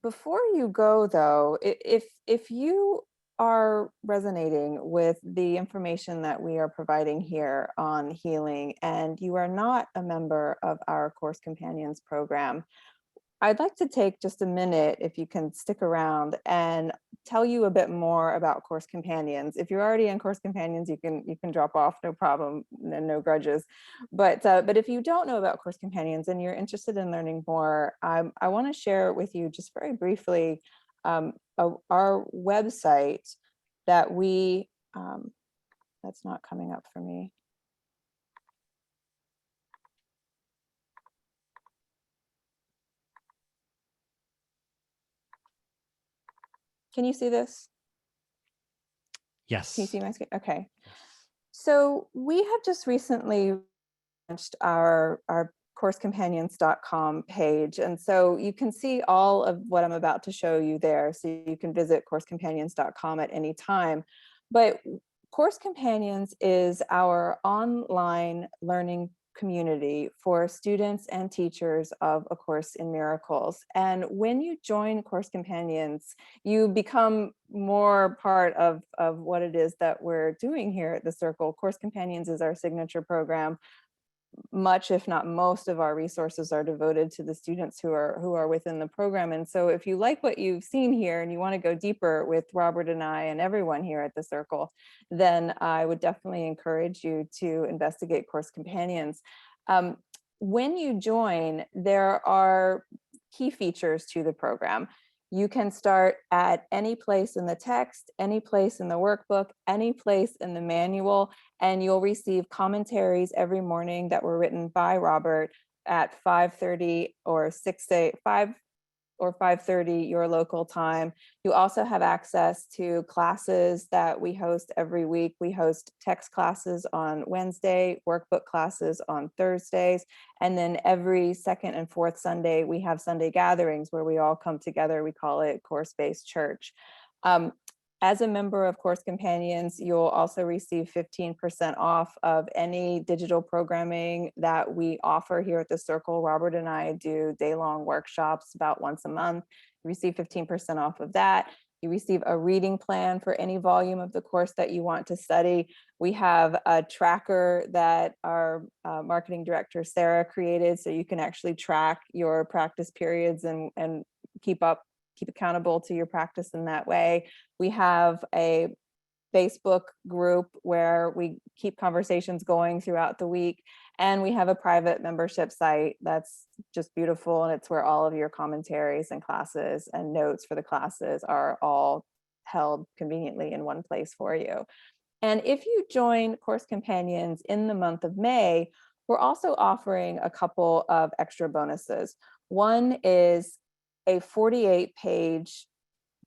Before you go, though, if you are resonating with the information that we are providing here on healing, and you are not a member of our Course Companions program, I'd like to take just a minute, if you can stick around, and tell you a bit more about Course Companions. If you're already in Course Companions, you can drop off, no problem, no grudges. But if you don't know about Course Companions and you're interested in learning more, I want to share with you just very briefly our website that we. That's not coming up for me. Can you see this? Yes. Can you see my screen? Okay. Yes. So we have just recently launched our coursecompanions.com page. And so you can see all of what I'm about to show you there. So you can visit coursecompanions.com at any time. But Course Companions is our online learning community for students and teachers of A Course in Miracles. And when you join Course Companions, you become more part of what it is that we're doing here at the Circle. Course Companions is our signature program. Much, if not most, of our resources are devoted to the students who are within the program. And so if you like what you've seen here and you want to go deeper with Robert and I and everyone here at the Circle, then I would definitely encourage you to investigate Course Companions. When you join, there are key features to the program. You can start at any place in the text, any place in the workbook, any place in the manual, and you'll receive commentaries every morning that were written by Robert at 5:30 or 5 or 5:30 your local time. You also have access to classes that we host every week. We host text classes on Wednesday, workbook classes on Thursdays, and then every second and fourth Sunday, we have Sunday gatherings where we all come together. We call it Course-Based Church. As a member of Course Companions, you'll also receive 15% off of any digital programming that we offer here at the Circle. Robert and I do day-long workshops about once a month. You receive 15% off of that. You receive a reading plan for any volume of the course that you want to study. We have a tracker that our marketing director, Sarah, created, so you can actually track your practice periods and keep accountable to your practice in that way. We have a Facebook group where we keep conversations going throughout the week. And we have a private membership site that's just beautiful. And it's where all of your commentaries and classes and notes for the classes are all held conveniently in one place for you. And if you join Course Companions in the month of May, we're also offering a couple of extra bonuses. One is a 48-page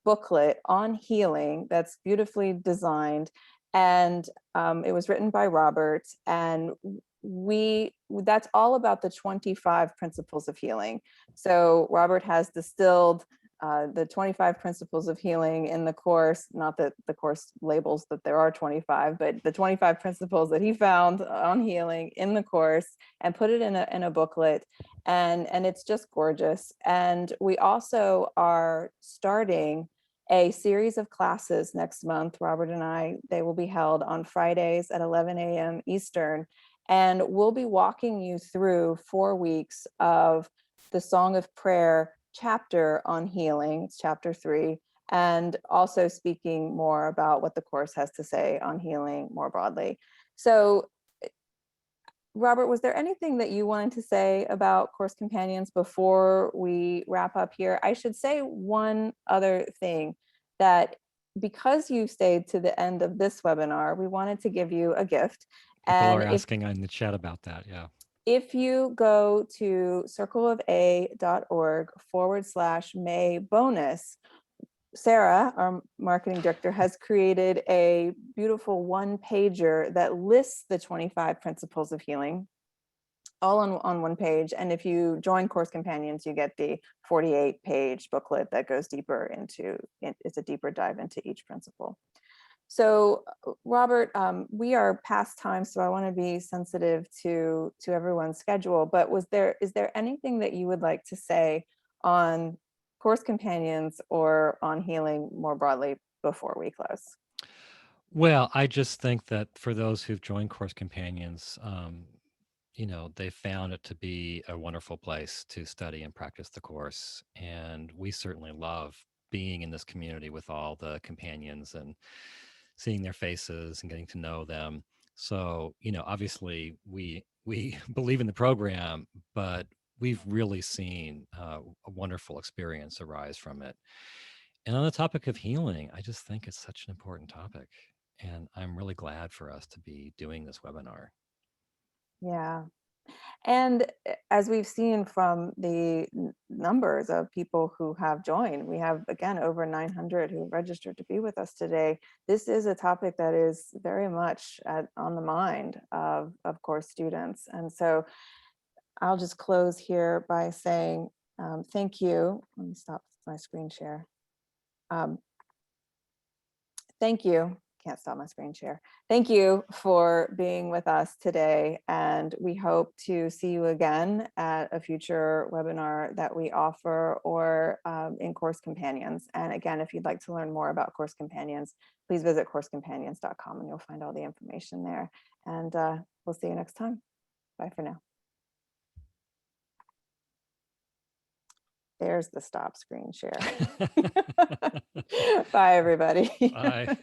booklet on healing that's beautifully designed, and it was written by Robert, and that's all about the 25 principles of healing. So Robert has distilled the 25 principles of healing in the course, not that the course labels that there are 25, but the 25 principles that he found on healing in the course, and put it in a booklet, and it's just gorgeous. And we also are starting a series of classes next month, Robert and I. They will be held on Fridays at 11 a.m. Eastern, and we'll be walking you through 4 weeks of the Song of Prayer chapter on healing. It's chapter 3, and also speaking more about what the course has to say on healing more broadly. So Robert, was there anything that you wanted to say about Course Companions before we wrap up here? I should say one other thing, that because you stayed to the end of this webinar, we wanted to give you a gift. People are asking in the chat about that, yeah. If you go to circleofa.org/May bonus, Sarah, our marketing director, has created a beautiful one-pager that lists the 25 principles of healing all on one page. And if you join Course Companions, you get the 48-page booklet that goes deeper into, it's a deeper dive into each principle. So Robert, we are past time, so I want to be sensitive to everyone's schedule, but is there anything that you would like to say on Course Companions or on healing more broadly before we close? Well, I just think that for those who've joined Course Companions, they found it to be a wonderful place to study and practice the course. And we certainly love being in this community with all the companions and seeing their faces and getting to know them. So, obviously we believe in the program, but we've really seen a wonderful experience arise from it. And on the topic of healing, I just think it's such an important topic. And I'm really glad for us to be doing this webinar. Yeah. And as we've seen from the numbers of people who have joined, we have, again, over 900 who registered to be with us today. This is a topic that is very much on the mind of course students. And so I'll just close here by saying thank you. Let me stop my screen share. Thank you can't stop my screen share. Thank you for being with us today, and we hope to see you again at a future webinar that we offer or in Course Companions. And again, if you'd like to learn more about Course Companions, please visit coursecompanions.com and you'll find all the information there. And we'll see you next time. Bye for now. There's the stop screen share. Bye, everybody. Bye.